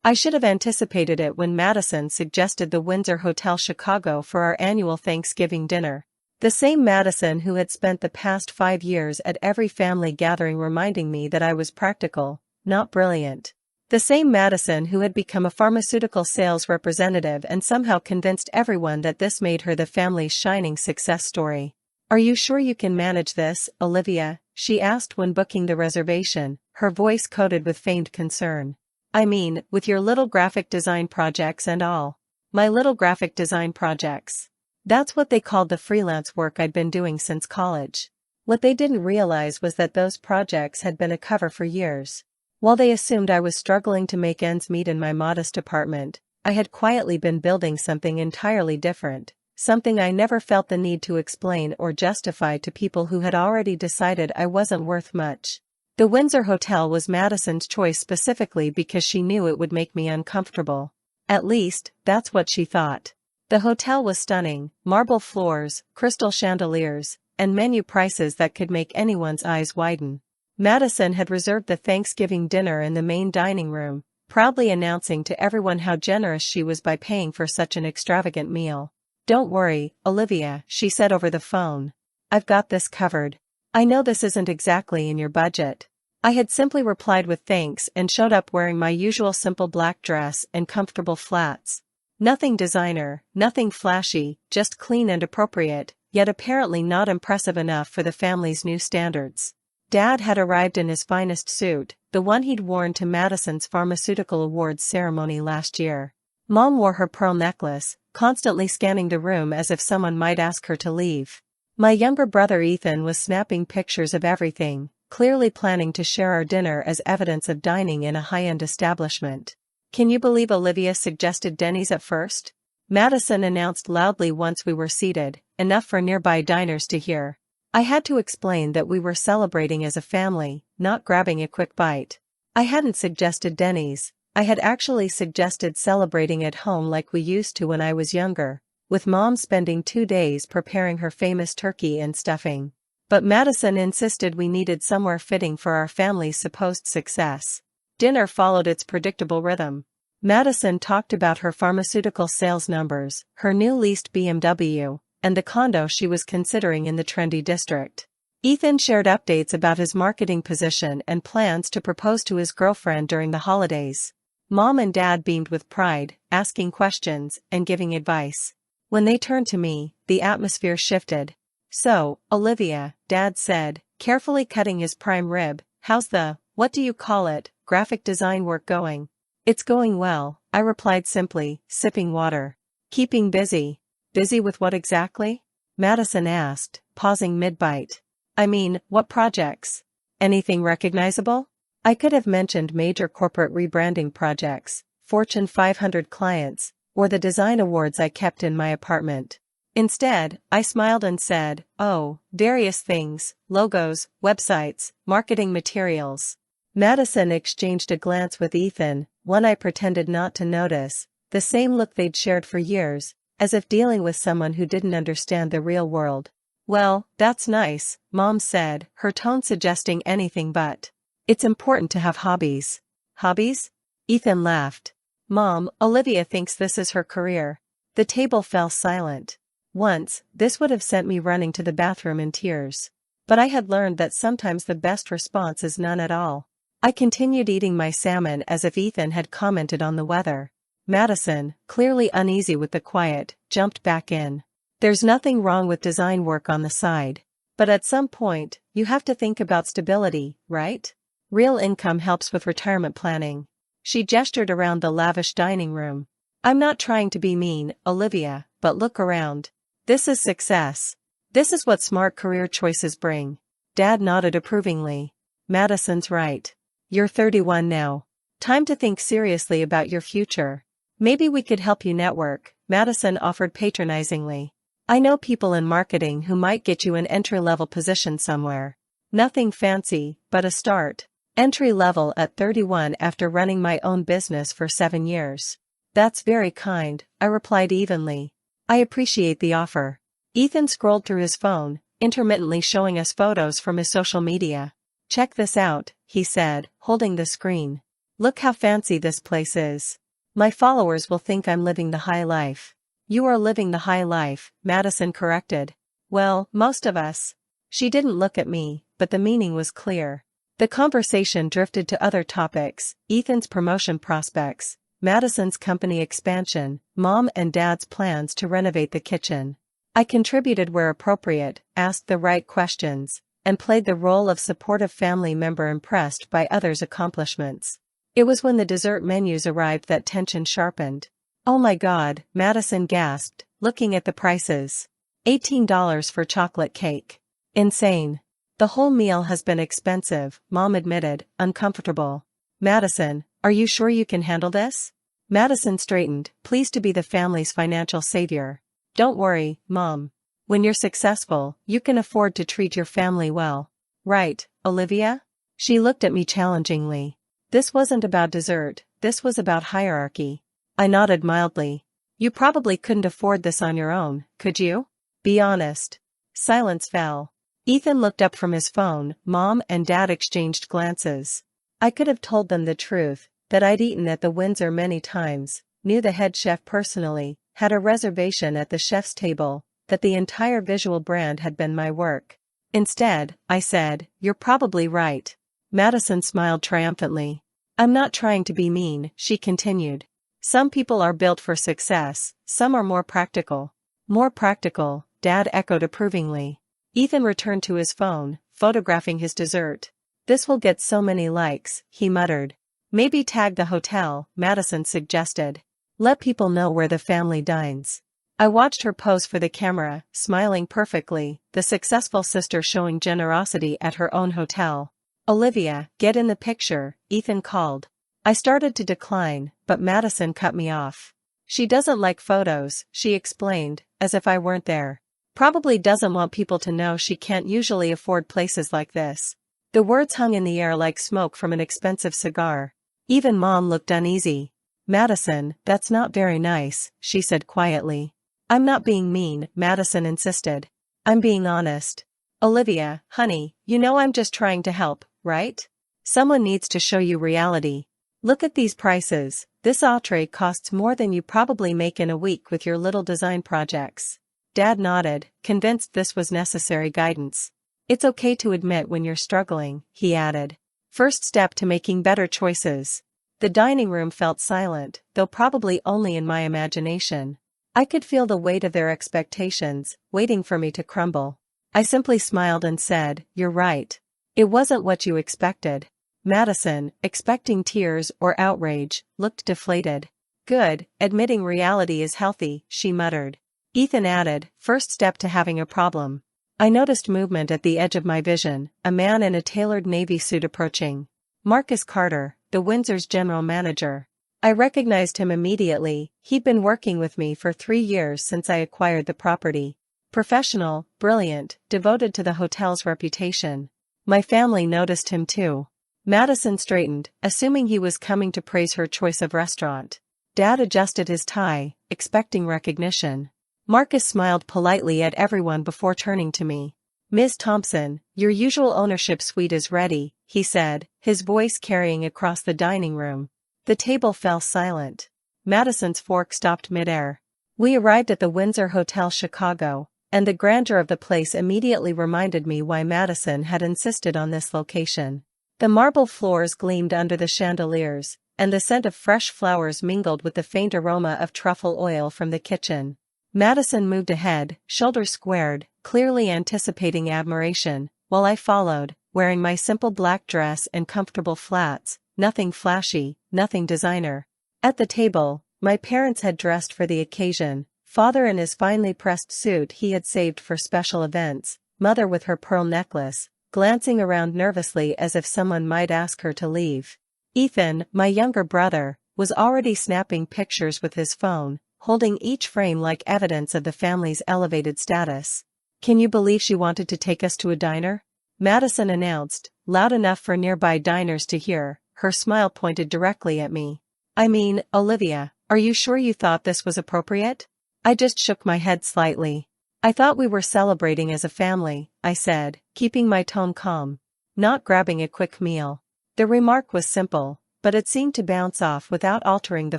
I should have anticipated it when Madison suggested the Windsor Hotel Chicago for our annual Thanksgiving dinner. The same Madison who had spent the past 5 years at every family gathering reminding me that I was practical, not brilliant. The same Madison who had become a pharmaceutical sales representative and somehow convinced everyone that this made her the family's shining success story. "Are you sure you can manage this, Olivia?" she asked when booking the reservation, her voice coated with feigned concern. "I mean, with your little graphic design projects and all." My little graphic design projects. That's what they called the freelance work I'd been doing since college. What they didn't realize was that those projects had been a cover for years. While they assumed I was struggling to make ends meet in my modest apartment, I had quietly been building something entirely different, something I never felt the need to explain or justify to people who had already decided I wasn't worth much. The Windsor Hotel was Madison's choice specifically because she knew it would make me uncomfortable. At least, that's what she thought. The hotel was stunning, marble floors, crystal chandeliers, and menu prices that could make anyone's eyes widen. Madison had reserved the Thanksgiving dinner in the main dining room, proudly announcing to everyone how generous she was by paying for such an extravagant meal. "Don't worry, Olivia," she said over the phone. "I've got this covered. I know this isn't exactly in your budget." I had simply replied with thanks and showed up wearing my usual simple black dress and comfortable flats. Nothing designer, nothing flashy, just clean and appropriate, yet apparently not impressive enough for the family's new standards. Dad had arrived in his finest suit, the one he'd worn to Madison's pharmaceutical awards ceremony last year. Mom wore her pearl necklace, constantly scanning the room as if someone might ask her to leave. My younger brother Ethan was snapping pictures of everything, clearly planning to share our dinner as evidence of dining in a high-end establishment. "Can you believe Olivia suggested Denny's at first?" Madison announced loudly once we were seated, enough for nearby diners to hear. I had to explain that we were celebrating as a family, not grabbing a quick bite. I hadn't suggested Denny's, I had actually suggested celebrating at home like we used to when I was younger, with Mom spending 2 days preparing her famous turkey and stuffing. But Madison insisted we needed somewhere fitting for our family's supposed success. Dinner followed its predictable rhythm. Madison talked about her pharmaceutical sales numbers, her new leased BMW, and the condo she was considering in the trendy district. Ethan shared updates about his marketing position and plans to propose to his girlfriend during the holidays. Mom and Dad beamed with pride, asking questions and giving advice. When they turned to me, the atmosphere shifted. "So, Olivia," Dad said, carefully cutting his prime rib, "how's the, what do you call it, graphic design work going?" "It's going well," I replied simply, sipping water. "Keeping busy." "Busy with what exactly?" Madison asked, pausing mid-bite. "I mean, what projects? Anything recognizable?" I could have mentioned major corporate rebranding projects, Fortune 500 clients, or the design awards I kept in my apartment. Instead, I smiled and said, "Oh, various things, logos, websites, marketing materials." Madison exchanged a glance with Ethan, one I pretended not to notice, the same look they'd shared for years, as if dealing with someone who didn't understand the real world. "Well, that's nice," Mom said, her tone suggesting anything but. "It's important to have hobbies." "Hobbies?" Ethan laughed. "Mom, Olivia thinks this is her career." The table fell silent. Once, this would have sent me running to the bathroom in tears. But I had learned that sometimes the best response is none at all. I continued eating my salmon as if Ethan had commented on the weather. Madison, clearly uneasy with the quiet, jumped back in. "There's nothing wrong with design work on the side. But at some point, you have to think about stability, right? Real income helps with retirement planning." She gestured around the lavish dining room. "I'm not trying to be mean, Olivia, but look around. This is success. This is what smart career choices bring." Dad nodded approvingly. "Madison's right. You're 31 now. Time to think seriously about your future. Maybe we could help you network," Madison offered patronizingly. "I know people in marketing who might get you an entry-level position somewhere. Nothing fancy, but a start. Entry-level at 31 after running my own business for 7 years. "That's very kind," I replied evenly. "I appreciate the offer." Ethan scrolled through his phone, intermittently showing us photos from his social media. "Check this out," he said, holding the screen. Look how fancy this place is. My followers will think I'm living the high life. You are living the high life, Madison corrected. Well, most of us. She didn't look at me, but the meaning was clear. The conversation drifted to other topics: Ethan's promotion prospects, Madison's company expansion, Mom and Dad's plans to renovate the kitchen. I contributed where appropriate, asked the right questions, and played the role of supportive family member impressed by others' accomplishments. It was when the dessert menus arrived that tension sharpened. Oh my God, Madison gasped, looking at the prices. $18 for chocolate cake. Insane. The whole meal has been expensive, Mom admitted, uncomfortable. Madison, are you sure you can handle this? Madison straightened, pleased to be the family's financial savior. Don't worry, Mom. When you're successful, you can afford to treat your family well. Right, Olivia? She looked at me challengingly. This wasn't about dessert, this was about hierarchy. I nodded mildly. You probably couldn't afford this on your own, could you? Be honest. Silence fell. Ethan looked up from his phone. Mom and Dad exchanged glances. I could have told them the truth, that I'd eaten at the Windsor many times, knew the head chef personally, had a reservation at the chef's table, that the entire visual brand had been my work. Instead, I said, you're probably right. Madison smiled triumphantly. I'm not trying to be mean, she continued. Some people are built for success, some are more practical. More practical, Dad echoed approvingly. Ethan returned to his phone, photographing his dessert. This will get so many likes, he muttered. Maybe tag the hotel, Madison suggested. Let people know where the family dines. I watched her pose for the camera, smiling perfectly, the successful sister showing generosity at her own hotel. Olivia, get in the picture, Ethan called. I started to decline, but Madison cut me off. She doesn't like photos, she explained, as if I weren't there. Probably doesn't want people to know she can't usually afford places like this. The words hung in the air like smoke from an expensive cigar. Even Mom looked uneasy. Madison, that's not very nice, she said quietly. I'm not being mean, Madison insisted. I'm being honest. Olivia, honey, you know I'm just trying to help, right? Someone needs to show you reality. Look at these prices. This entree costs more than you probably make in a week with your little design projects. Dad nodded, convinced this was necessary guidance. It's okay to admit when you're struggling, he added. First step to making better choices. The dining room felt silent, though probably only in my imagination. I could feel the weight of their expectations, waiting for me to crumble. I simply smiled and said, you're right. It wasn't what you expected. Madison, expecting tears or outrage, looked deflated. Good, admitting reality is healthy, she muttered. Ethan added, first step to having a problem. I noticed movement at the edge of my vision, a man in a tailored navy suit approaching. Marcus Carter, the Windsor's general manager. I recognized him immediately. He'd been working with me for 3 years since I acquired the property. Professional, brilliant, devoted to the hotel's reputation. My family noticed him too. Madison straightened, assuming he was coming to praise her choice of restaurant. Dad adjusted his tie, expecting recognition. Marcus smiled politely at everyone before turning to me. Ms. Thompson, your usual ownership suite is ready, he said, his voice carrying across the dining room. The table fell silent. Madison's fork stopped midair. We arrived at the Windsor Hotel Chicago, and the grandeur of the place immediately reminded me why Madison had insisted on this location. The marble floors gleamed under the chandeliers, and the scent of fresh flowers mingled with the faint aroma of truffle oil from the kitchen. Madison moved ahead, shoulders squared, clearly anticipating admiration, while I followed, wearing my simple black dress and comfortable flats, nothing flashy, nothing designer. At the table, my parents had dressed for the occasion, father in his finely pressed suit he had saved for special events, mother with her pearl necklace, glancing around nervously as if someone might ask her to leave. Ethan, my younger brother, was already snapping pictures with his phone, holding each frame like evidence of the family's elevated status. Can you believe she wanted to take us to a diner? Madison announced, loud enough for nearby diners to hear, her smile pointed directly at me. I mean, Olivia, are you sure you thought this was appropriate? I just shook my head slightly. I thought we were celebrating as a family, I said, keeping my tone calm. Not grabbing a quick meal. The remark was simple, but it seemed to bounce off without altering the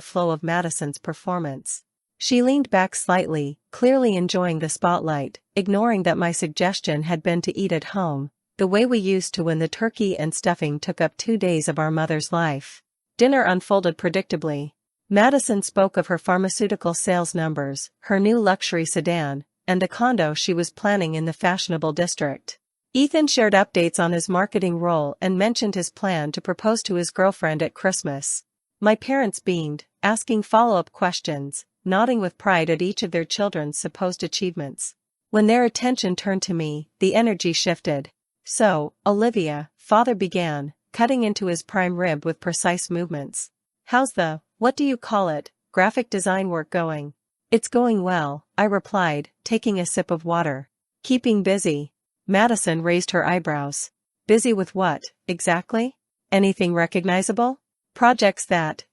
flow of Madison's performance. She leaned back slightly, clearly enjoying the spotlight, ignoring that my suggestion had been to eat at home, the way we used to when the turkey and stuffing took up 2 days of our mother's life. Dinner unfolded predictably. Madison spoke of her pharmaceutical sales numbers, her new luxury sedan, and a condo she was planning in the fashionable district. Ethan shared updates on his marketing role and mentioned his plan to propose to his girlfriend at Christmas. My parents beamed, asking follow-up questions, nodding with pride at each of their children's supposed achievements. When their attention turned to me, the energy shifted. "So, Olivia," father began, cutting into his prime rib with precise movements. "How's the, what do you call it, graphic design work going?" "It's going well," I replied, taking a sip of water. "Keeping busy." Madison raised her eyebrows. "Busy with what, exactly? Anything recognizable? Projects that,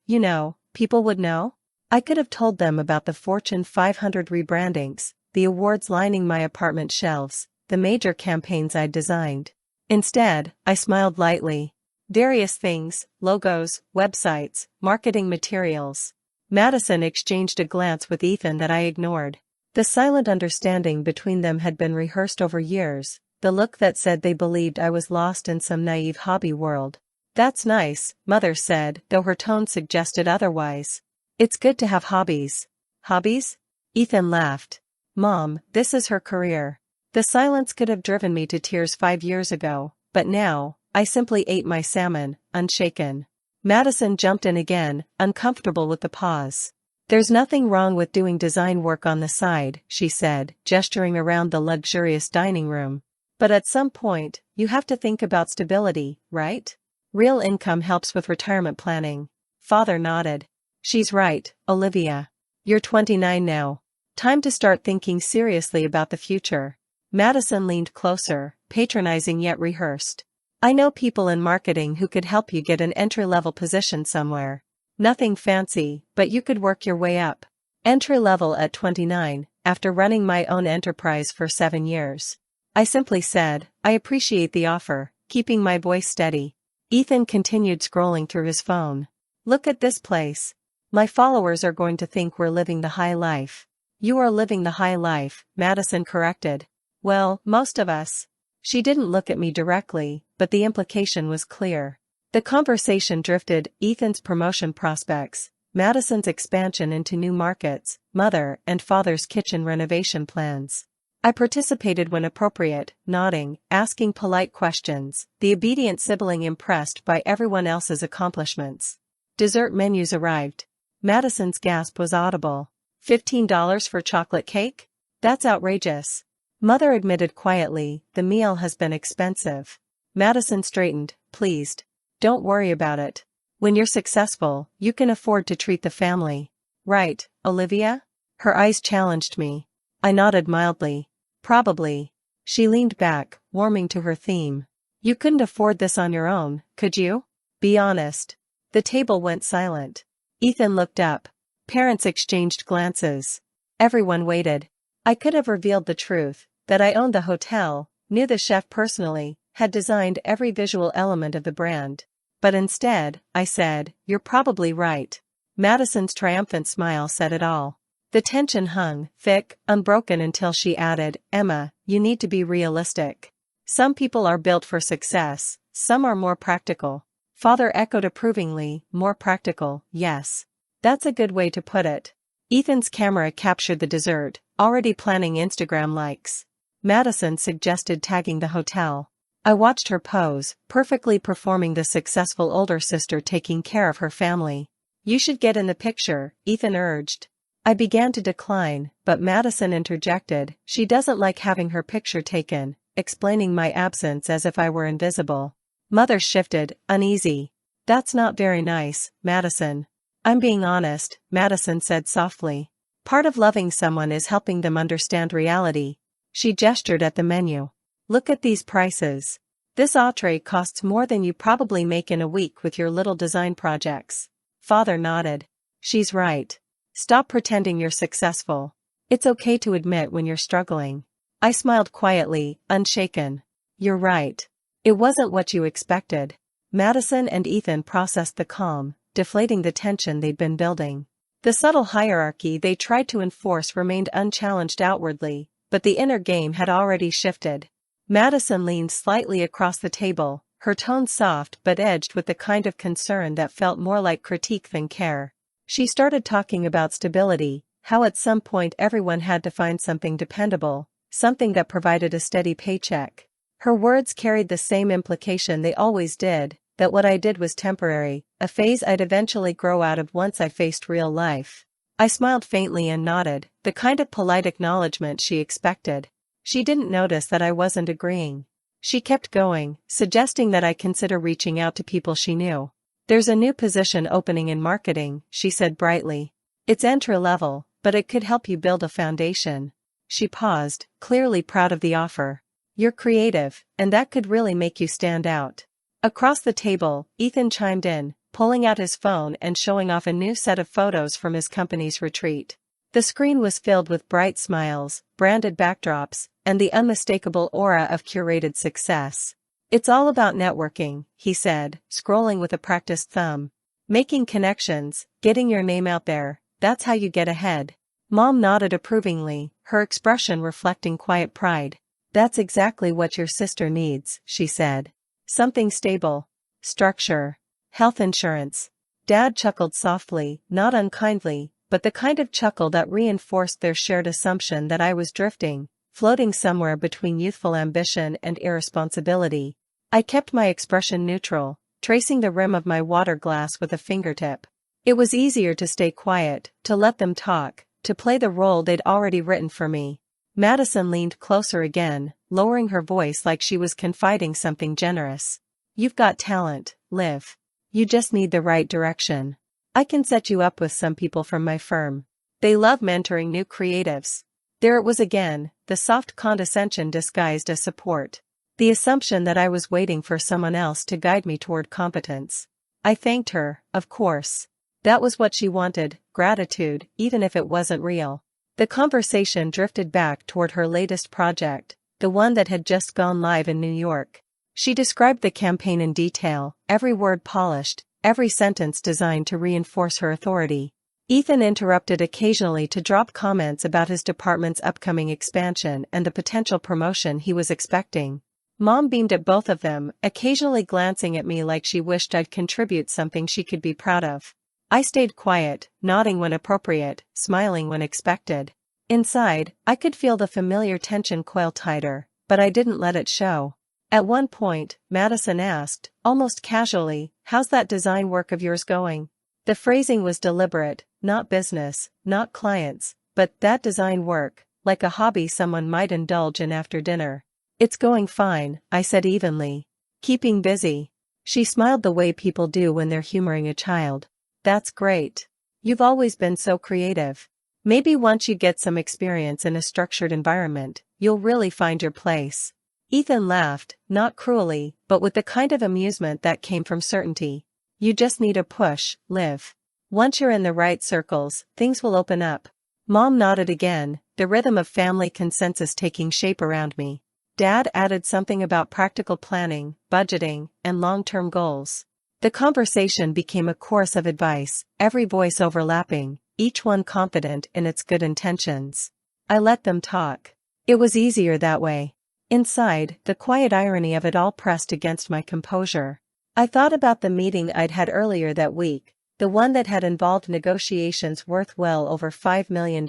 people would know?" I could have told them about the Fortune 500 rebrandings, the awards lining my apartment shelves, the major campaigns I'd designed. Instead, I smiled lightly. "Various things, logos, websites, marketing materials." Madison exchanged a glance with Ethan that I ignored. The silent understanding between them had been rehearsed over years, the look that said they believed I was lost in some naive hobby world. "That's nice," Mother said, though her tone suggested otherwise. "It's good to have hobbies." "Hobbies?" Ethan laughed. "Mom, this is her career." The silence could have driven me to tears 5 years ago, but now, I simply ate my salmon, unshaken. Madison jumped in again, uncomfortable with the pause. "There's nothing wrong with doing design work on the side," she said, gesturing around the luxurious dining room. "But at some point, you have to think about stability, right? Real income helps with retirement planning." Father nodded. "She's right, Olivia. You're 29 now. Time to start thinking seriously about the future." Madison leaned closer, patronizing yet rehearsed. "I know people in marketing who could help you get an entry-level position somewhere. Nothing fancy, but you could work your way up." Entry-level at 29, after running my own enterprise for 7 years. I simply said, "I appreciate the offer," keeping my voice steady. Ethan continued scrolling through his phone. "Look at this place. My followers are going to think we're living the high life." "You are living the high life," Madison corrected. "Well, most of us." She didn't look at me directly, but the implication was clear. The conversation drifted: Ethan's promotion prospects, Madison's expansion into new markets, mother and father's kitchen renovation plans. I participated when appropriate, nodding, asking polite questions, the obedient sibling impressed by everyone else's accomplishments. Dessert menus arrived. Madison's gasp was audible. $15 for chocolate cake? That's outrageous. Mother admitted quietly, "The meal has been expensive." Madison straightened, pleased. "Don't worry about it. When you're successful, you can afford to treat the family." "Right, Olivia?" Her eyes challenged me. I nodded mildly. "Probably." She leaned back, warming to her theme. "You couldn't afford this on your own, could you? Be honest." The table went silent. Ethan looked up. Parents exchanged glances. Everyone waited. I could have revealed the truth, that I owned the hotel, knew the chef personally, had designed every visual element of the brand. But instead, I said, "You're probably right." Madison's triumphant smile said it all. The tension hung, thick, unbroken until she added, "Emma, you need to be realistic. Some people are built for success, some are more practical." Father echoed approvingly, "More practical, yes. That's a good way to put it." Ethan's camera captured the dessert, already planning Instagram likes. Madison suggested tagging the hotel. I watched her pose, perfectly performing the successful older sister taking care of her family. "You should get in the picture," Ethan urged. I began to decline, but Madison interjected, "She doesn't like having her picture taken," explaining my absence as if I were invisible. Mother shifted, uneasy. "That's not very nice, Madison." "I'm being honest," Madison said softly. "Part of loving someone is helping them understand reality." She gestured at the menu. "Look at these prices. This entree costs more than you probably make in a week with your little design projects." Father nodded. "She's right. Stop pretending you're successful. It's okay to admit when you're struggling." I smiled quietly, unshaken. "You're right. It wasn't what you expected." Madison and Ethan processed the calm, deflating the tension they'd been building. The subtle hierarchy they tried to enforce remained unchallenged outwardly, but the inner game had already shifted. Madison leaned slightly across the table, her tone soft but edged with the kind of concern that felt more like critique than care. She started talking about stability, how at some point everyone had to find something dependable, something that provided a steady paycheck. Her words carried the same implication they always did, that what I did was temporary, a phase I'd eventually grow out of once I faced real life. I smiled faintly and nodded, the kind of polite acknowledgement she expected. She didn't notice that I wasn't agreeing. She kept going, suggesting that I consider reaching out to people she knew. "There's a new position opening in marketing," she said brightly. "It's entry-level, but it could help you build a foundation." She paused, clearly proud of the offer. "You're creative, and that could really make you stand out." Across the table, Ethan chimed in, pulling out his phone and showing off a new set of photos from his company's retreat. The screen was filled with bright smiles, branded backdrops, and the unmistakable aura of curated success. "It's all about networking," he said, scrolling with a practiced thumb. "Making connections, getting your name out there, that's how you get ahead." Mom nodded approvingly, her expression reflecting quiet pride. "That's exactly what your sister needs," she said. "Something stable. Structure. Health insurance." Dad chuckled softly, not unkindly, but the kind of chuckle that reinforced their shared assumption that I was drifting, floating somewhere between youthful ambition and irresponsibility. I kept my expression neutral, tracing the rim of my water glass with a fingertip. It was easier to stay quiet, to let them talk, to play the role they'd already written for me. Madison leaned closer again, lowering her voice like she was confiding something generous. "You've got talent, Liv. You just need the right direction. I can set you up with some people from my firm. They love mentoring new creatives." There it was again, the soft condescension disguised as support. The assumption that I was waiting for someone else to guide me toward competence. I thanked her, of course. That was what she wanted, gratitude, even if it wasn't real. The conversation drifted back toward her latest project, the one that had just gone live in New York. She described the campaign in detail, every word polished, every sentence designed to reinforce her authority. Ethan interrupted occasionally to drop comments about his department's upcoming expansion and the potential promotion he was expecting. Mom beamed at both of them, occasionally glancing at me like she wished I'd contribute something she could be proud of. I stayed quiet, nodding when appropriate, smiling when expected. Inside, I could feel the familiar tension coil tighter, but I didn't let it show. At one point, Madison asked, almost casually, "How's that design work of yours going?" The phrasing was deliberate, not business, not clients, but that design work, like a hobby someone might indulge in after dinner. "It's going fine," I said evenly. "Keeping busy." She smiled the way people do when they're humoring a child. "That's great. You've always been so creative. Maybe once you get some experience in a structured environment, you'll really find your place." Ethan laughed, not cruelly, but with the kind of amusement that came from certainty. "You just need a push, Liv. Once you're in the right circles, things will open up." Mom nodded again, the rhythm of family consensus taking shape around me. Dad added something about practical planning, budgeting, and long-term goals. The conversation became a chorus of advice, every voice overlapping, each one confident in its good intentions. I let them talk. It was easier that way. Inside, the quiet irony of it all pressed against my composure. I thought about the meeting I'd had earlier that week, the one that had involved negotiations worth well over $5 million,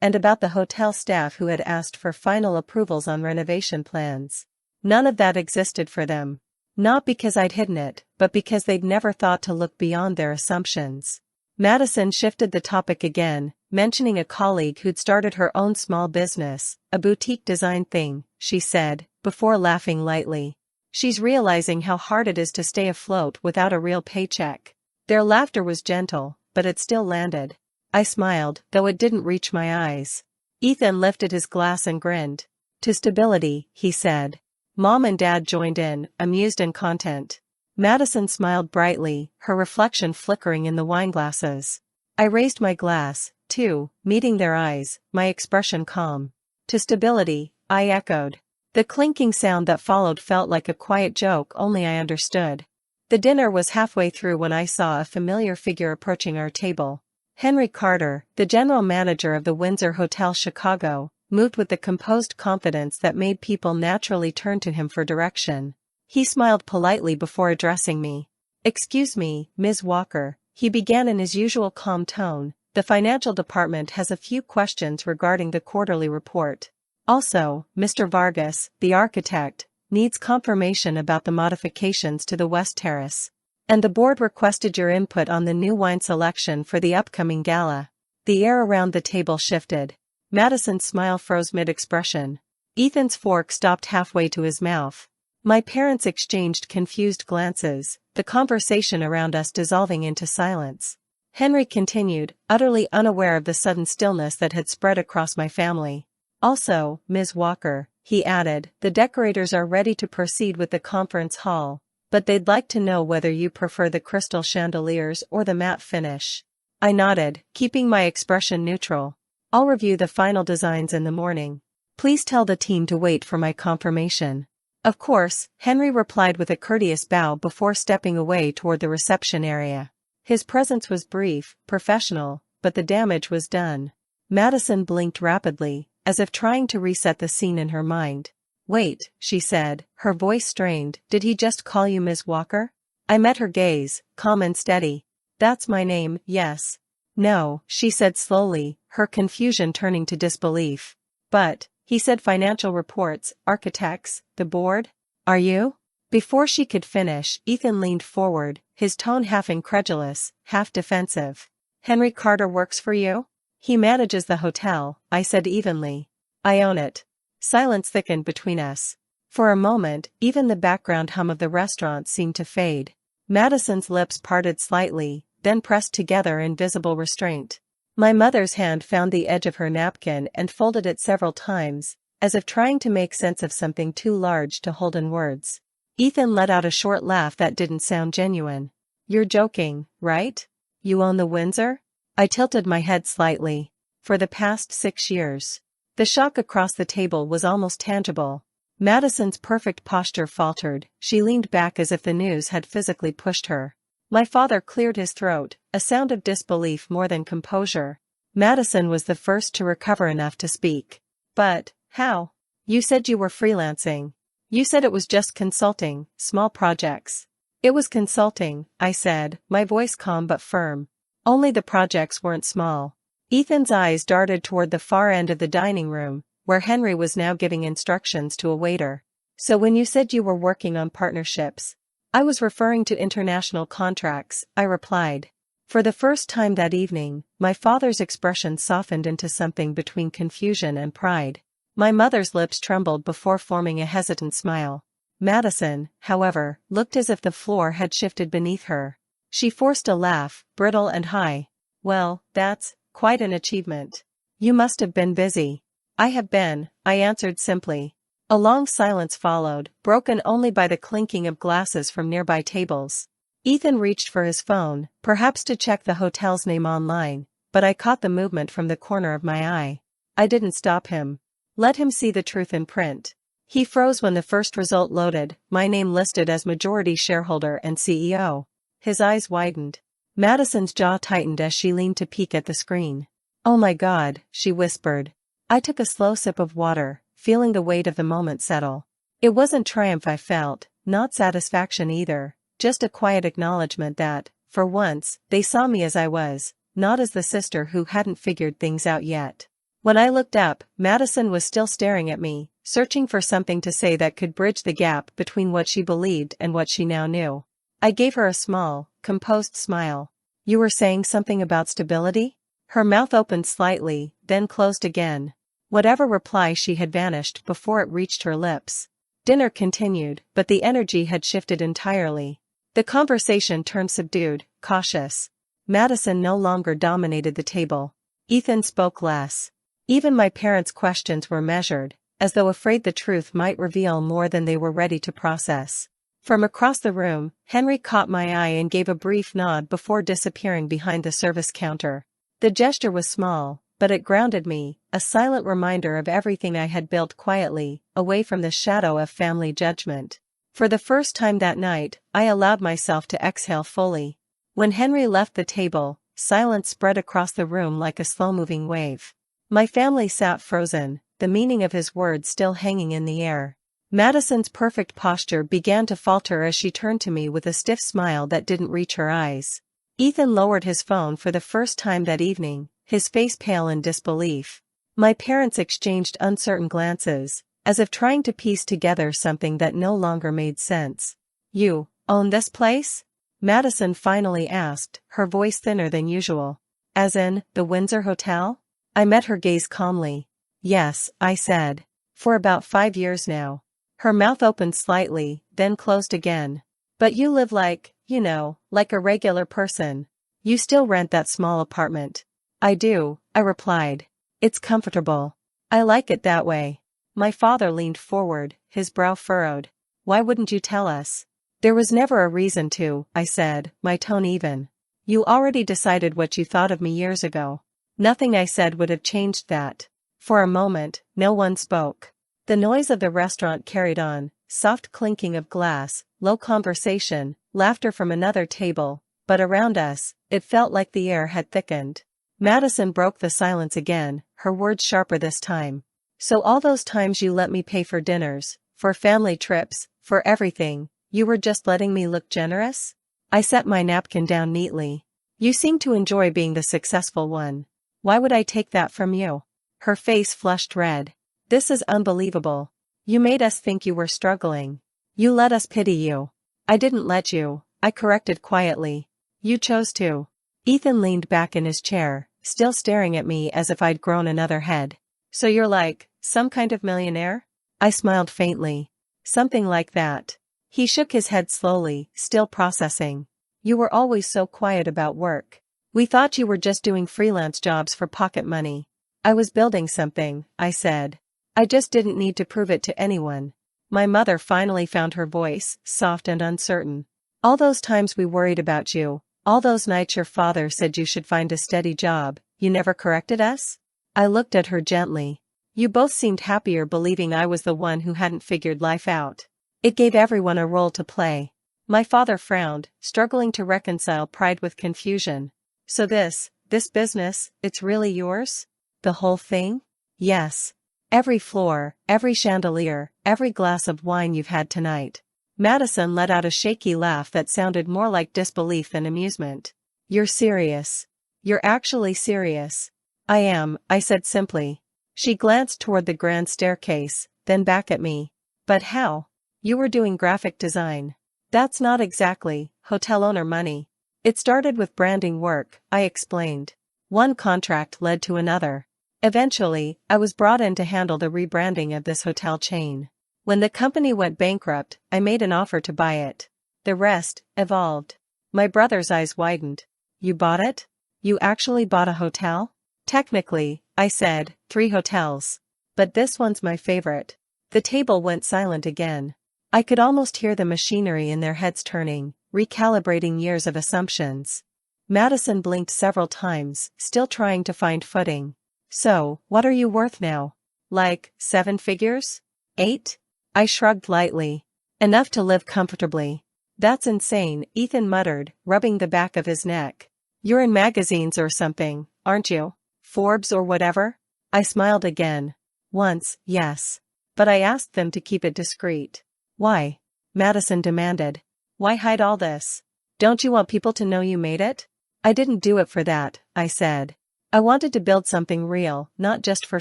and about the hotel staff who had asked for final approvals on renovation plans. None of that existed for them. Not because I'd hidden it, but because they'd never thought to look beyond their assumptions. Madison shifted the topic again, mentioning a colleague who'd started her own small business, a boutique design thing, she said, before laughing lightly. "She's realizing how hard it is to stay afloat without a real paycheck." Their laughter was gentle, but it still landed. I smiled, though it didn't reach my eyes. Ethan lifted his glass and grinned. "To stability," he said. Mom and Dad joined in, amused and content. Madison smiled brightly, her reflection flickering in the wineglasses. I raised my glass, too, meeting their eyes, my expression calm. "To stability," I echoed. The clinking sound that followed felt like a quiet joke only I understood. The dinner was halfway through when I saw a familiar figure approaching our table. Henry Carter, the general manager of the Windsor Hotel Chicago, moved with the composed confidence that made people naturally turn to him for direction. He smiled politely before addressing me. "Excuse me, Ms. Walker," he began in his usual calm tone. "The financial department has a few questions regarding the quarterly report. Also, Mr. Vargas, the architect, needs confirmation about the modifications to the West Terrace. And the board requested your input on the new wine selection for the upcoming gala." The air around the table shifted. Madison's smile froze mid-expression. Ethan's fork stopped halfway to his mouth. My parents exchanged confused glances, the conversation around us dissolving into silence. Henry continued, utterly unaware of the sudden stillness that had spread across my family. "Also, Ms. Walker," he added, "the decorators are ready to proceed with the conference hall, but they'd like to know whether you prefer the crystal chandeliers or the matte finish." I nodded, keeping my expression neutral. "I'll review the final designs in the morning. Please tell the team to wait for my confirmation." "Of course," Henry replied with a courteous bow before stepping away toward the reception area. His presence was brief, professional, but the damage was done. Madison blinked rapidly, as if trying to reset the scene in her mind. "Wait," she said, her voice strained, "did he just call you Ms. Walker?" I met her gaze, calm and steady. "That's my name, yes." "No," she said slowly, her confusion turning to disbelief. "But, he said financial reports, architects, the board? Are you?" Before she could finish, Ethan leaned forward, his tone half incredulous, half defensive. "Henry Carter works for you?" "He manages the hotel," I said evenly. "I own it." Silence thickened between us. For a moment, even the background hum of the restaurant seemed to fade. Madison's lips parted slightly, then pressed together in visible restraint. My mother's hand found the edge of her napkin and folded it several times, as if trying to make sense of something too large to hold in words. Ethan let out a short laugh that didn't sound genuine. "You're joking, right? You own the Windsor?" I tilted my head slightly. "For the past 6 years." The shock across the table was almost tangible. Madison's perfect posture faltered, she leaned back as if the news had physically pushed her. My father cleared his throat, a sound of disbelief more than composure. Madison was the first to recover enough to speak. "But, how? You said you were freelancing. You said it was just consulting, small projects." "It was consulting," I said, my voice calm but firm. "Only the projects weren't small." Ethan's eyes darted toward the far end of the dining room, where Henry was now giving instructions to a waiter. "So when you said you were working on partnerships?" "I was referring to international contracts," I replied. For the first time that evening, my father's expression softened into something between confusion and pride. My mother's lips trembled before forming a hesitant smile. Madison, however, looked as if the floor had shifted beneath her. She forced a laugh, brittle and high. "Well, that's quite an achievement. You must have been busy." "I have been," I answered simply. A long silence followed, broken only by the clinking of glasses from nearby tables. Ethan reached for his phone, perhaps to check the hotel's name online, but I caught the movement from the corner of my eye. I didn't stop him. Let him see the truth in print. He froze when the first result loaded, my name listed as majority shareholder and CEO. His eyes widened. Madison's jaw tightened as she leaned to peek at the screen. "Oh my God," she whispered. I took a slow sip of water, feeling the weight of the moment settle. It wasn't triumph I felt, not satisfaction either, just a quiet acknowledgement that, for once, they saw me as I was, not as the sister who hadn't figured things out yet. When I looked up, Madison was still staring at me, searching for something to say that could bridge the gap between what she believed and what she now knew. I gave her a small, composed smile. "You were saying something about stability?" Her mouth opened slightly, then closed again. Whatever reply she had vanished before it reached her lips. Dinner continued, but the energy had shifted entirely. The conversation turned subdued, cautious. Madison no longer dominated the table. Ethan spoke less. Even my parents' questions were measured, as though afraid the truth might reveal more than they were ready to process. From across the room, Henry caught my eye and gave a brief nod before disappearing behind the service counter. The gesture was small, but it grounded me, a silent reminder of everything I had built quietly, away from the shadow of family judgment. For the first time that night, I allowed myself to exhale fully. When Henry left the table, silence spread across the room like a slow-moving wave. My family sat frozen, the meaning of his words still hanging in the air. Madison's perfect posture began to falter as she turned to me with a stiff smile that didn't reach her eyes. Ethan lowered his phone for the first time that evening, his face pale in disbelief. My parents exchanged uncertain glances, as if trying to piece together something that no longer made sense. "You own this place?" Madison finally asked, her voice thinner than usual. "As in, the Windsor Hotel?" I met her gaze calmly. "Yes," I said. "For about 5 years now." Her mouth opened slightly, then closed again. "But you live like a regular person. You still rent that small apartment." "I do," I replied. "It's comfortable. I like it that way." My father leaned forward, his brow furrowed. "Why wouldn't you tell us?" "There was never a reason to," I said, my tone even. "You already decided what you thought of me years ago." Nothing I said would have changed that. For a moment, no one spoke. The noise of the restaurant carried on, soft clinking of glass, low conversation, laughter from another table, but around us, it felt like the air had thickened. Madison broke the silence again, her words sharper this time. "So all those times you let me pay for dinners, for family trips, for everything, you were just letting me look generous?" I set my napkin down neatly. "You seem to enjoy being the successful one. Why would I take that from you?" Her face flushed red. "This is unbelievable. You made us think you were struggling. You let us pity you." "I didn't let you," I corrected quietly. "You chose to." Ethan leaned back in his chair, still staring at me as if I'd grown another head. "So you're like, some kind of millionaire?" I smiled faintly. "Something like that." He shook his head slowly, still processing. "You were always so quiet about work. We thought you were just doing freelance jobs for pocket money." "I was building something," I said. "I just didn't need to prove it to anyone." My mother finally found her voice, soft and uncertain. "All those times we worried about you, all those nights your father said you should find a steady job, you never corrected us?" I looked at her gently. "You both seemed happier believing I was the one who hadn't figured life out. It gave everyone a role to play." My father frowned, struggling to reconcile pride with confusion. "So this business, it's really yours? The whole thing?" "Yes. Every floor, every chandelier, every glass of wine you've had tonight." Madison let out a shaky laugh that sounded more like disbelief than amusement. "You're serious? You're actually serious?" "I am," I said simply. She glanced toward the grand staircase, then back at me. "But how? You were doing graphic design." "That's not exactly hotel owner money. It started with branding work," I explained. One contract led to another. Eventually, I was brought in to handle the rebranding of this hotel chain. When the company went bankrupt, I made an offer to buy it. The rest evolved. My brother's eyes widened. "You bought it? You actually bought a hotel?" "Technically," I said, 3 hotels. "But this one's my favorite." The table went silent again. I could almost hear the machinery in their heads turning, recalibrating years of assumptions. Madison blinked several times, still trying to find footing. "So, what are you worth now? Like, 7 figures? 8? I shrugged lightly. "Enough to live comfortably." "That's insane," Ethan muttered, rubbing the back of his neck. "You're in magazines or something, aren't you? Forbes or whatever?" I smiled again. "Once, yes. But I asked them to keep it discreet." "Why?" Madison demanded. "Why hide all this? Don't you want people to know you made it?" "I didn't do it for that," I said. "I wanted to build something real, not just for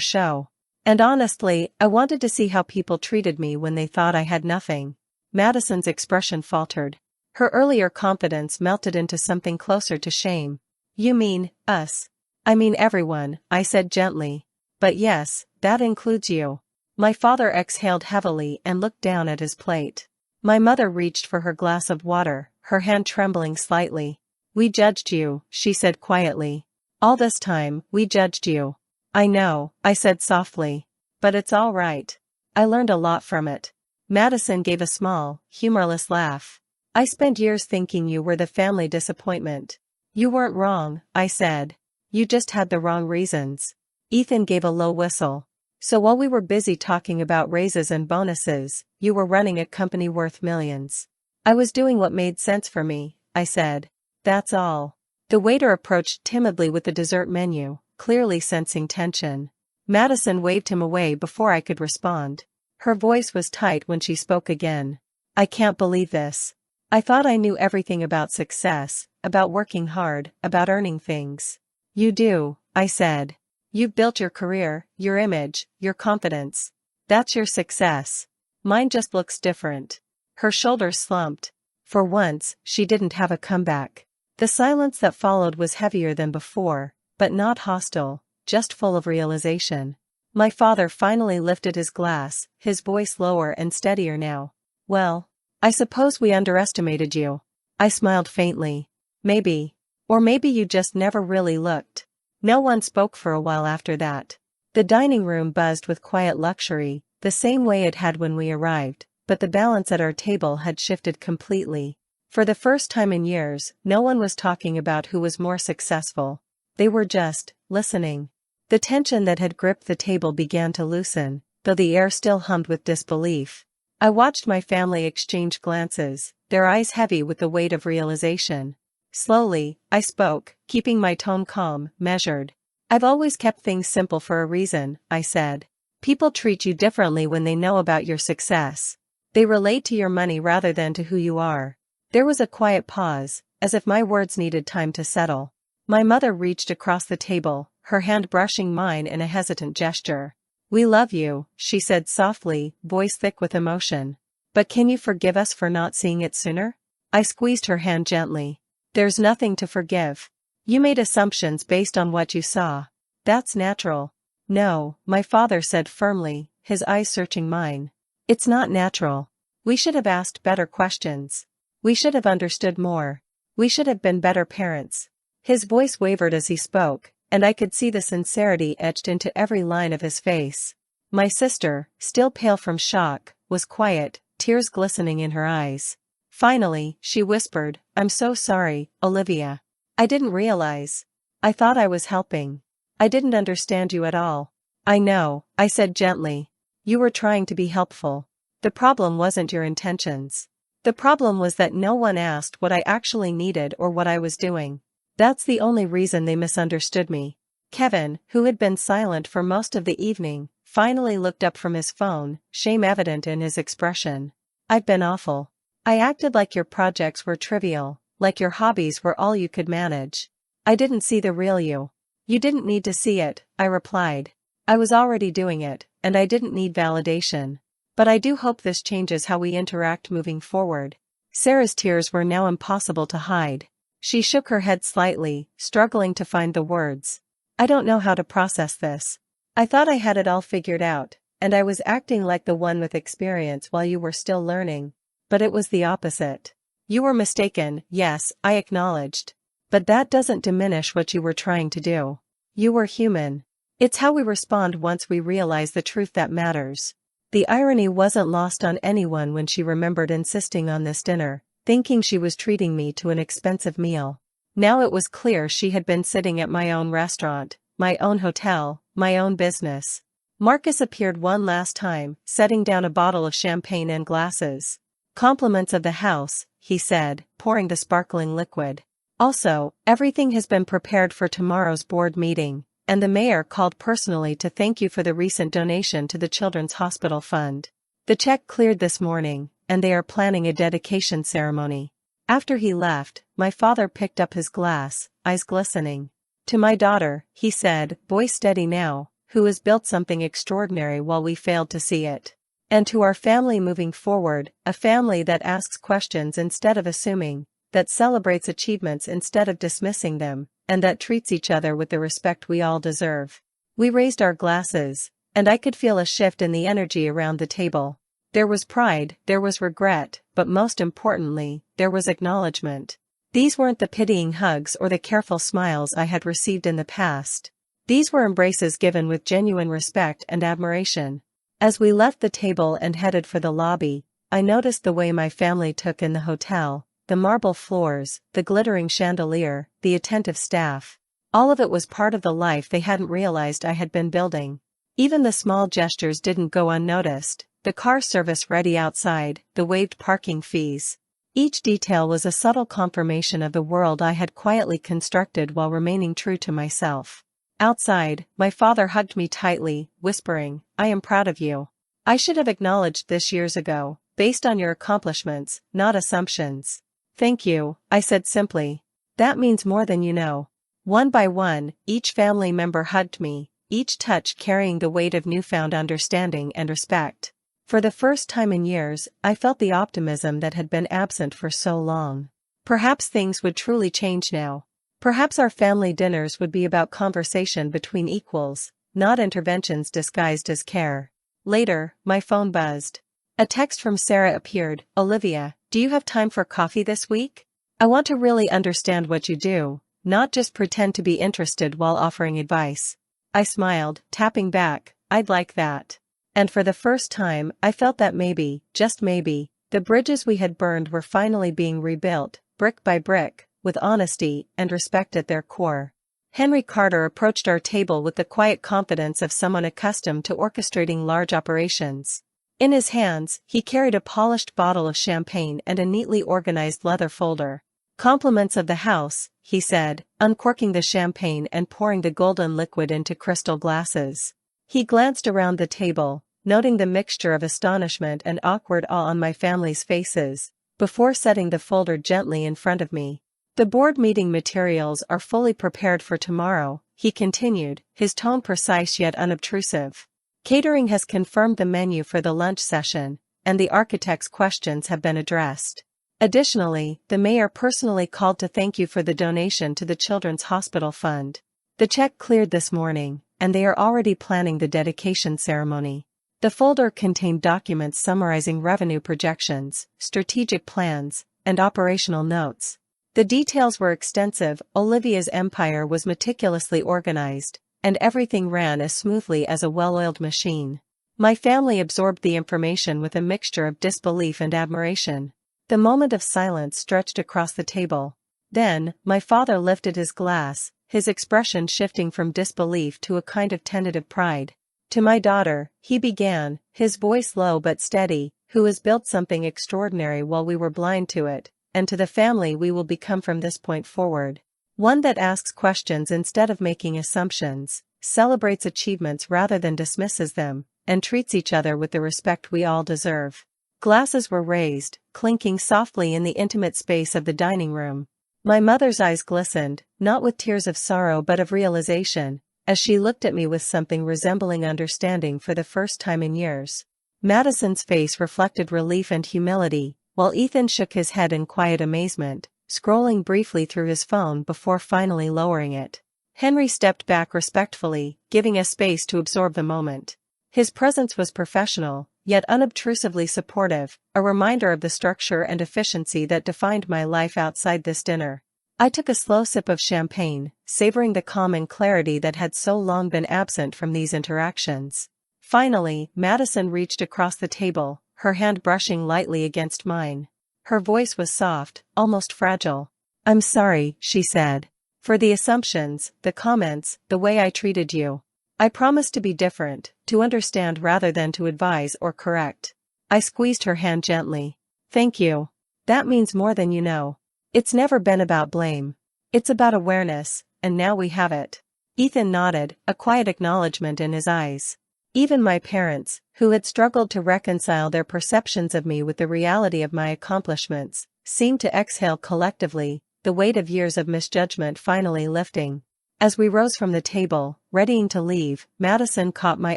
show. And honestly, I wanted to see how people treated me when they thought I had nothing." Madison's expression faltered. Her earlier confidence melted into something closer to shame. "You mean, us?" "I mean everyone," I said gently. "But yes, that includes you." My father exhaled heavily and looked down at his plate. My mother reached for her glass of water, her hand trembling slightly. "We judged you," she said quietly. "All this time, we judged you." "I know," I said softly. "But it's all right. I learned a lot from it." Madison gave a small, humorless laugh. "I spent years thinking you were the family disappointment." "You weren't wrong," I said. "You just had the wrong reasons." Ethan gave a low whistle. So while we were busy talking about raises and bonuses, you were running a company worth millions. I was doing what made sense for me, I said. That's all. The waiter approached timidly with the dessert menu, clearly sensing tension. Madison waved him away before I could respond. Her voice was tight when she spoke again. I can't believe this. I thought I knew everything about success, about working hard, about earning things. You do, I said. You've built your career, your image, your confidence. That's your success. Mine just looks different. Her shoulders slumped. For once, she didn't have a comeback. The silence that followed was heavier than before, but not hostile, just full of realization. My father finally lifted his glass, his voice lower and steadier now. Well, I suppose we underestimated you. I smiled faintly. Maybe. Or maybe you just never really looked. No one spoke for a while after that. The dining room buzzed with quiet luxury, the same way it had when we arrived, but the balance at our table had shifted completely. For the first time in years, no one was talking about who was more successful. They were just listening. The tension that had gripped the table began to loosen, though the air still hummed with disbelief. I watched my family exchange glances, their eyes heavy with the weight of realization. Slowly, I spoke, keeping my tone calm, measured. I've always kept things simple for a reason, I said. People treat you differently when they know about your success. They relate to your money rather than to who you are. There was a quiet pause, as if my words needed time to settle. My mother reached across the table, her hand brushing mine in a hesitant gesture. We love you, she said softly, voice thick with emotion. But can you forgive us for not seeing it sooner? I squeezed her hand gently. There's nothing to forgive. You made assumptions based on what you saw. That's natural. No, my father said firmly, his eyes searching mine. It's not natural. We should have asked better questions. We should have understood more. We should have been better parents. His voice wavered as he spoke, and I could see the sincerity etched into every line of his face. My sister, still pale from shock, was quiet, tears glistening in her eyes. Finally, she whispered, I'm so sorry, Olivia. I didn't realize. I thought I was helping. I didn't understand you at all. I know, I said gently. You were trying to be helpful. The problem wasn't your intentions. The problem was that no one asked what I actually needed or what I was doing. That's the only reason they misunderstood me. Kevin, who had been silent for most of the evening, finally looked up from his phone, shame evident in his expression. I've been awful. I acted like your projects were trivial, like your hobbies were all you could manage. I didn't see the real you. You didn't need to see it, I replied. I was already doing it, and I didn't need validation. But I do hope this changes how we interact moving forward. Sarah's tears were now impossible to hide. She shook her head slightly, struggling to find the words. I don't know how to process this. I thought I had it all figured out, and I was acting like the one with experience while you were still learning. But it was the opposite. You were mistaken, yes, I acknowledged. But that doesn't diminish what you were trying to do. You were human. It's how we respond once we realize the truth that matters. The irony wasn't lost on anyone when she remembered insisting on this dinner, thinking she was treating me to an expensive meal. Now it was clear she had been sitting at my own restaurant, my own hotel, my own business. Marcus appeared one last time, setting down a bottle of champagne and glasses. Compliments of the house, he said, pouring the sparkling liquid. Also, everything has been prepared for tomorrow's board meeting, and the mayor called personally to thank you for the recent donation to the Children's Hospital Fund. The check cleared this morning, and they are planning a dedication ceremony. After he left, my father picked up his glass, eyes glistening. To my daughter, he said, voice steady now, who has built something extraordinary while we failed to see it. And to our family moving forward, a family that asks questions instead of assuming, that celebrates achievements instead of dismissing them, and that treats each other with the respect we all deserve. We raised our glasses, and I could feel a shift in the energy around the table. There was pride, there was regret, but most importantly, there was acknowledgement. These weren't the pitying hugs or the careful smiles I had received in the past. These were embraces given with genuine respect and admiration. As we left the table and headed for the lobby, I noticed the way my family took in the hotel, the marble floors, the glittering chandelier, the attentive staff. All of it was part of the life they hadn't realized I had been building. Even the small gestures didn't go unnoticed: the car service ready outside, the waived parking fees. Each detail was a subtle confirmation of the world I had quietly constructed while remaining true to myself. Outside, my father hugged me tightly, whispering, "I am proud of you. I should have acknowledged this years ago, based on your accomplishments, not assumptions." "Thank you," I said simply. "That means more than you know." One by one, each family member hugged me, each touch carrying the weight of newfound understanding and respect. For the first time in years, I felt the optimism that had been absent for so long. Perhaps things would truly change now. Perhaps our family dinners would be about conversation between equals, not interventions disguised as care. Later, my phone buzzed. A text from Sarah appeared. "Olivia, do you have time for coffee this week? I want to really understand what you do, not just pretend to be interested while offering advice." I smiled, tapping back, "I'd like that." And for the first time, I felt that maybe, just maybe, the bridges we had burned were finally being rebuilt, brick by brick, with honesty and respect at their core. Henry Carter approached our table with the quiet confidence of someone accustomed to orchestrating large operations. In his hands, he carried a polished bottle of champagne and a neatly organized leather folder. "Compliments of the house," he said, uncorking the champagne and pouring the golden liquid into crystal glasses. He glanced around the table, noting the mixture of astonishment and awkward awe on my family's faces, before setting the folder gently in front of me. "The board meeting materials are fully prepared for tomorrow," he continued, his tone precise yet unobtrusive. "Catering has confirmed the menu for the lunch session, and the architect's questions have been addressed. Additionally, the mayor personally called to thank you for the donation to the Children's Hospital Fund. The check cleared this morning, and they are already planning the dedication ceremony." The folder contained documents summarizing revenue projections, strategic plans, and operational notes. The details were extensive. Olivia's empire was meticulously organized, and everything ran as smoothly as a well-oiled machine. My family absorbed the information with a mixture of disbelief and admiration. The moment of silence stretched across the table. Then, my father lifted his glass, his expression shifting from disbelief to a kind of tentative pride. "To my daughter," he began, his voice low but steady, "who has built something extraordinary while we were blind to it, and to the family we will become from this point forward. One that asks questions instead of making assumptions, celebrates achievements rather than dismisses them, and treats each other with the respect we all deserve." Glasses were raised, clinking softly in the intimate space of the dining room. My mother's eyes glistened, not with tears of sorrow but of realization, as she looked at me with something resembling understanding for the first time in years. Madison's face reflected relief and humility, while Ethan shook his head in quiet amazement, scrolling briefly through his phone before finally lowering it. Henry stepped back respectfully, giving us space to absorb the moment. His presence was professional, yet unobtrusively supportive, a reminder of the structure and efficiency that defined my life outside this dinner. I took a slow sip of champagne, savoring the calm and clarity that had so long been absent from these interactions. Finally, Madison reached across the table, her hand brushing lightly against mine. Her voice was soft, almost fragile. "I'm sorry," she said, "for the assumptions, the comments, the way I treated you. I promised to be different, to understand rather than to advise or correct." I squeezed her hand gently. "Thank you. That means more than you know. It's never been about blame. It's about awareness, and now we have it." Ethan nodded, a quiet acknowledgement in his eyes. Even my parents, who had struggled to reconcile their perceptions of me with the reality of my accomplishments, seemed to exhale collectively, the weight of years of misjudgment finally lifting. As we rose from the table, readying to leave, Madison caught my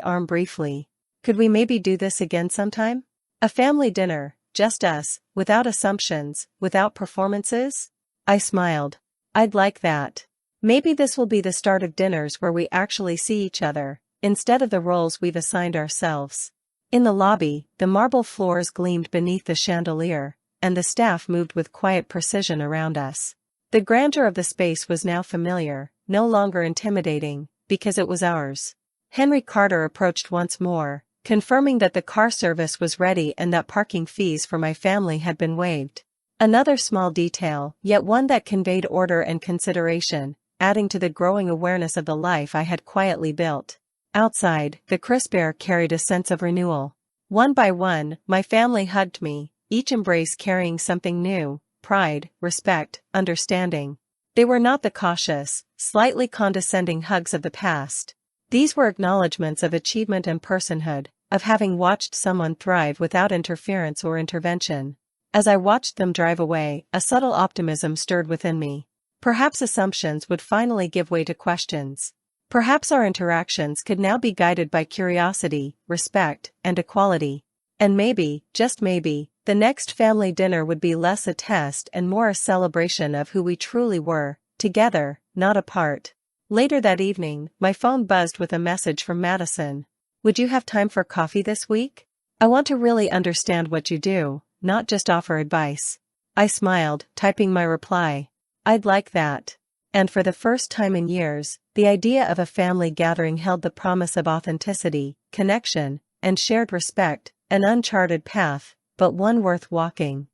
arm briefly. "Could we maybe do this again sometime? A family dinner, just us, without assumptions, without performances?" I smiled. "I'd like that. Maybe this will be the start of dinners where we actually see each other, instead of the roles we've assigned ourselves." In the lobby, the marble floors gleamed beneath the chandelier, and the staff moved with quiet precision around us. The grandeur of the space was now familiar, no longer intimidating, because it was ours. Henry Carter approached once more, confirming that the car service was ready and that parking fees for my family had been waived. Another small detail, yet one that conveyed order and consideration, adding to the growing awareness of the life I had quietly built. Outside, the crisp air carried a sense of renewal. One by one, my family hugged me, each embrace carrying something new: pride, respect, understanding. They were not the cautious, slightly condescending hugs of the past. These were acknowledgments of achievement and personhood, of having watched someone thrive without interference or intervention. As I watched them drive away, a subtle optimism stirred within me. Perhaps assumptions would finally give way to questions. Perhaps our interactions could now be guided by curiosity, respect, and equality. And maybe, just maybe, the next family dinner would be less a test and more a celebration of who we truly were, together, not apart. Later that evening, my phone buzzed with a message from Madison. "Would you have time for coffee this week? I want to really understand what you do, not just offer advice." I smiled, typing my reply. "I'd like that." And for the first time in years, the idea of a family gathering held the promise of authenticity, connection, and shared respect, an uncharted path, but one worth walking.